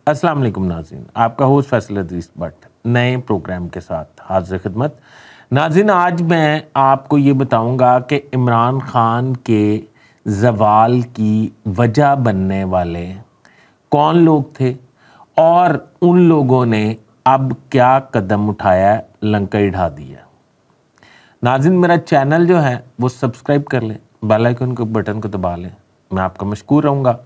अस्सलाम वालेकुम नाज़रीन, आपका होस्ट फैसल अदीस भट्ट नए प्रोग्राम के साथ हाज़िर खिदमत। नाज़रीन, आज मैं आपको ये बताऊंगा कि इमरान खान के ज़वाल की वजह बनने वाले कौन लोग थे और उन लोगों ने अब क्या कदम उठाया, लंका ढा दिया। नाज़रीन, मेरा चैनल जो है वो सब्सक्राइब कर लें, बेल आइकन के बटन को दबा लें, मैं आपका मशकूर रहूँगा।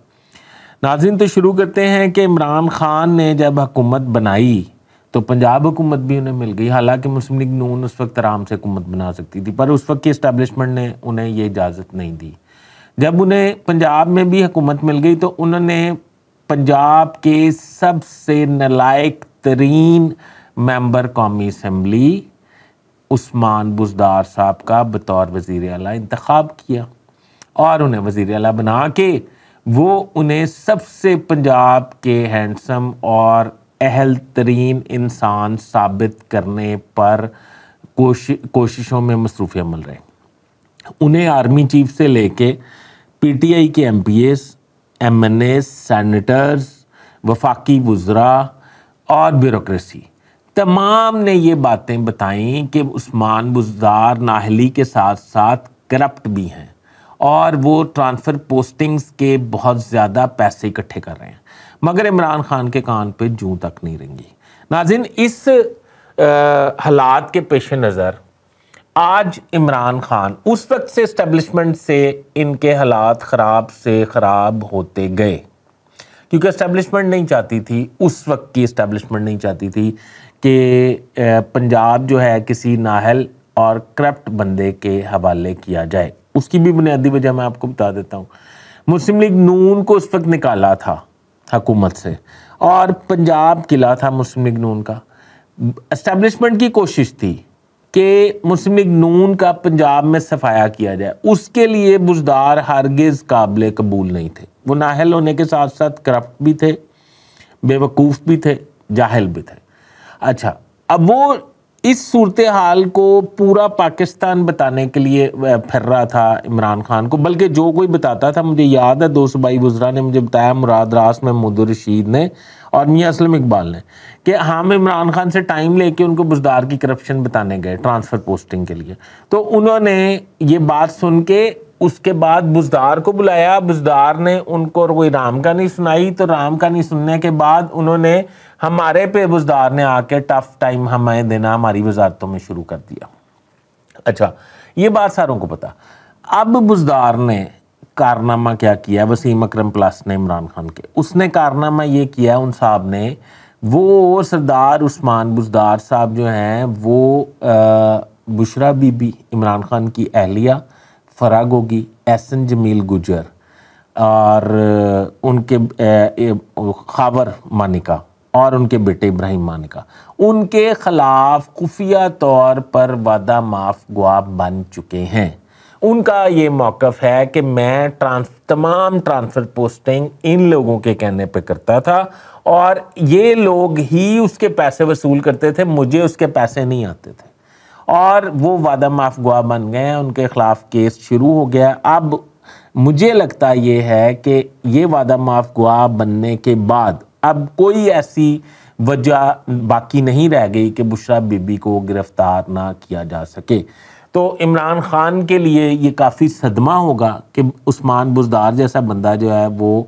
नाज़रीन, तो शुरू करते हैं कि इमरान खान ने जब हुकूमत बनाई तो पंजाब हुकूमत भी उन्हें मिल गई। हालांकि मुस्लिम लीग नून उस वक्त आराम से हुकूमत बना सकती थी, पर उस वक्त की इस्टेब्लिशमेंट ने उन्हें ये इजाज़त नहीं दी। जब उन्हें पंजाब में भी हुकूमत मिल गई तो उन्होंने पंजाब के सबसे नालायक तरीन मेंबर कौमी असम्बली उस्मान बुज़दार साहब का बतौर वज़ीर आला इंतखाब किया और उन्हें वज़ीर आला बना के वो उन्हें सबसे पंजाब के हैंडसम और अहल तरीन इंसान साबित करने पर कोशिशों में मसरूफ़ अमल रहे। उन्हें आर्मी चीफ से लेके पीटीआई के एमपीएस, एमएनएस, सेनेटर्स, वफाकी वज़रा और ब्यूरोक्रेसी तमाम ने ये बातें बताईं कि उस्मान बुज़दार नाहली के साथ साथ करप्ट भी हैं और वो ट्रांसफ़र पोस्टिंग्स के बहुत ज़्यादा पैसे इकट्ठे कर रहे हैं, मगर इमरान खान के कान पे जूं तक नहीं रेंगी। नाज़रीन, इस हालात के पेश नज़र आज इमरान खान उस वक्त से इस्टेब्लिशमेंट से इनके हालात ख़राब से ख़राब होते गए, क्योंकि इस्टेब्लिशमेंट नहीं चाहती थी, उस वक्त की इस्टेब्लिशमेंट नहीं चाहती थी कि पंजाब जो है किसी नाहल और करप्ट बंदे के हवाले किया जाए। उसकी भी बुनियादी वजह मैं आपको बता देता हूँ। मुस्लिम लीग नून को उस वक्त निकाला था हुकूमत से और पंजाब किला था मुस्लिम लीग नून का। एस्टेब्लिशमेंट की कोशिश थी कि मुस्लिम लीग नून का पंजाब में सफाया किया जाए। उसके लिए बुज़दार हरगिज़ काबिल कबूल नहीं थे। वो नाहल होने के साथ साथ करप्ट भी थे, बेवकूफ़ भी थे, जाहिल भी थे। अच्छा, अब वो इस सूरत हाल को पूरा पाकिस्तान बताने के लिए फिर रहा था इमरान खान को, बल्कि जो कोई बताता था, मुझे याद है 2 सूबाई वज़रा ने मुझे बताया, मुराद रास महमूद रशीद ने और मियां असलम इकबाल ने, कि हम इमरान खान से टाइम लेके उनको बुज़दार की करप्शन बताने गए ट्रांसफ़र पोस्टिंग के लिए। तो उन्होंने ये बात सुन के उसके बाद बुज़दार को बुलाया, बुज़दार ने उनको कोई राम कहानी सुनाई, तो राम कहानी सुनने के बाद उन्होंने हमारे पे बुज़दार ने आके टफ टाइम हमें देना हमारी वजारतों में शुरू कर दिया। अच्छा, ये बात सारों को पता। अब बुज़दार ने कारनामा क्या किया, वसीम अकरम प्लस ने इमरान खान के, उसने कारनामा ये किया, उन साहब ने, वो सरदार उस्मान बुज़दार साहब जो हैं वो बुशरा बीबी इमरान खान की अहलिया, फराग गोगी, एहसन जमील गुजर और उनके खावर मानिका और उनके बेटे इब्राहिम मानिका, उनके खिलाफ खुफिया तौर पर वादा माफ गवाह बन चुके हैं। उनका ये मौक़िफ़ है कि मैं तमाम ट्रांसफ़र पोस्टिंग इन लोगों के कहने पे करता था और ये लोग ही उसके पैसे वसूल करते थे, मुझे उसके पैसे नहीं आते थे, और वो वादा माफ गवाह बन गए हैं। उनके खिलाफ केस शुरू हो गया। अब मुझे लगता ये है कि ये वादा माफ गवाह बनने के बाद अब कोई ऐसी वजह बाकी नहीं रह गई कि बुशरा बीबी को गिरफ्तार ना किया जा सके। तो इमरान खान के लिए ये काफ़ी सदमा होगा कि उस्मान बुज़दार जैसा बंदा जो है वो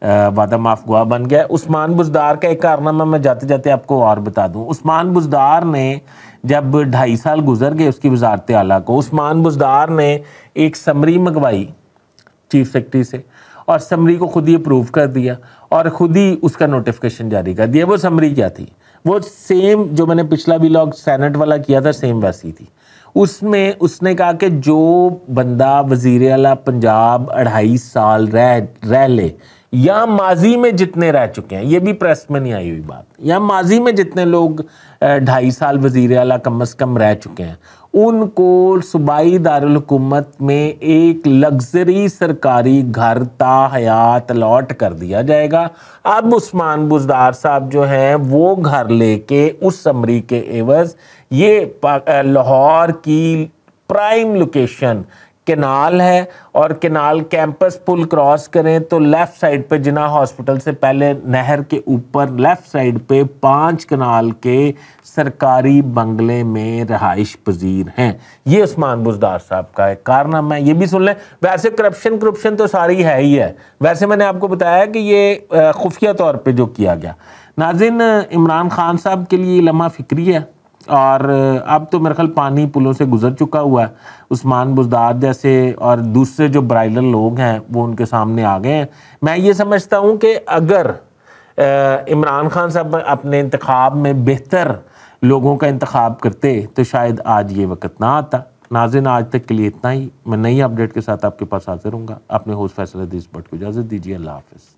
वादा माफ गवाह बन गया। उस्मान बुज़दार का एक कारनामा मैं जाते जाते आपको और बता दूं। उस्मान बुज़दार ने जब 2.5 साल गुजर गए उसकी वजारत आला को, उस्मान बुज़दार ने एक समरी मंगवाई चीफ सेक्रेटरी से और समरी को खुद ही अप्रूव कर दिया और खुद ही उसका नोटिफिकेशन जारी कर दिया। वो समरी क्या थी, वो सेम जो मैंने पिछला व्लॉग सेनेट वाला किया था सेम वैसी थी। उसमें उसने कहा कि जो बंदा वज़ीर आला पंजाब 2.5 साल रह ले, या माजी में जितने रह चुके हैं, ये भी प्रेस में नहीं आई हुई बात, या माजी में जितने लोग 2.5 साल वज़ीर आला कम अज़ कम रह चुके हैं, उनको सूबाई दारुल हुकूमत में एक लग्जरी सरकारी घर ता हयात अलॉट कर दिया जाएगा। अब उस्मान बुज़दार साहब जो हैं वो घर लेके उस समरी के एवज ये लाहौर की प्राइम लोकेशन کینال ہے اور کینال کیمپس پل کراس کریں تو لیفٹ سائڈ پہ جناح ہاسپٹل سے پہلے نہر کے اوپر لیفٹ سائڈ پہ 5 کنال کے سرکاری بنگلے میں رہائش پذیر ہیں. یہ عثمان بزدار صاحب کا ہے کارنامہ. یہ بھی سن لیں. ویسے کرپشن تو ساری ہے ہی ہے. ویسے میں نے آپ کو بتایا کہ یہ خفیہ طور پہ جو کیا گیا. ناظرین عمران خان صاحب کے لیے لمحہ فکری ہے اور اب تو میرے خیال پانی پلوں سے گزر چکا ہوا ہے. عثمان بزدار جیسے اور دوسرے جو برائلر لوگ ہیں وہ ان کے سامنے آ گئے ہیں. میں یہ سمجھتا ہوں کہ اگر عمران خان صاحب اپنے انتخاب میں بہتر لوگوں کا انتخاب کرتے تو شاید آج یہ وقت نہ آتا. ناظرین آج تک کے لیے اتنا ہی. میں نئی اپڈیٹ کے ساتھ آپ کے پاس حاضر ہوں گا. اپنے ہوسٹ فیصل حدیث بٹ کو اجازت دیجیے. اللہ حافظ.